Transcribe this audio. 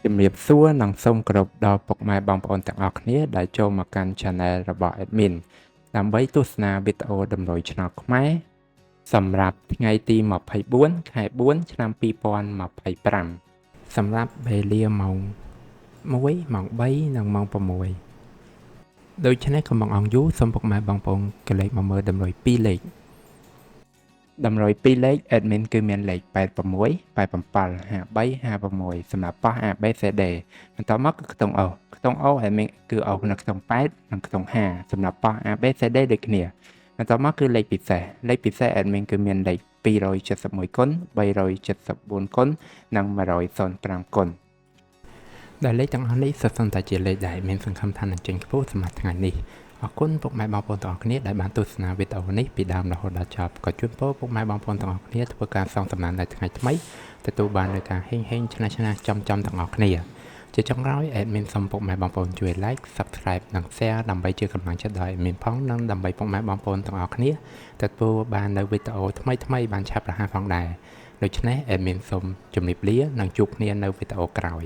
ជំរាបសួរនិងសូមគោរពដល់ពុកម៉ែបងប្អូនទាំងអស់គ្នាដែលចូលមកកាន់ Channel របស់ Admin ដើម្បីទស្សនាវីដេអូតម្រុយឆ្នោតខ្មែរសម្រាប់ថ្ងៃទី24ខែ4ឆ្នាំ2025សម្រាប់វេលាម៉ោង1ម៉ោង3និងម៉ោង6ដូច្នេះកុំបង្អង់យូរសូមពុកម៉ែបងប្អូនកលេចមកមើលតម្រុយ2លេខតម្រុយ2លេខ Admin គឺមានលេខ86 87 53 56សម្រាប់ប៉ះ ABCD បន្តមកគឺខ្ទង់ O ខ្ទង់ O Admin គឺ O នៅខ្ទង់8និងខ្ទង់5សម្រាប់ប៉ះ ABCD ដូចគ្នាបន្តមកគឺលេខពិសេស Admin គឺមានលេខ271គុណ374គុណនិង105គុណដែលលេខទាំងអស់នេះសុទ្ធសឹងតែជាលេខដែលមានសង្ឃឹមថានឹងចេញខ្ពស់សម្រាប់ថ្ងៃនេះអរគុណពុកម៉ែបងប្អូនទាំងអស់គ្នាដែលបានទស្សនាវីដេអូនេះពីដើមរហូតដល់ចប់ក៏ជូនពរពុកម៉ែបងប្អូនទាំងអស់គ្នាធ្វើការសងសំណាននៅថ្ងៃថ្មីទទួលបាននូវការហេងឆ្នះចំទាំងអស់គ្នាជាចុងក្រោយ Admin សូមពុកម៉ែបងប្អូនជួយ Like Subscribe និង Share ដើម្បីជាកម្លាំងចិត្តដល់ Admin ផងនិងដើម្បីពុកម៉ែបងប្អូនទាំងអស់គ្នាទទួលបាននូវវីដេអូថ្មីបានឆាប់រហ័សផងដែរដូច្នេះ Admin សូមជម្រាបលានិងជួបគ្នានៅវីដេអូក្រោយ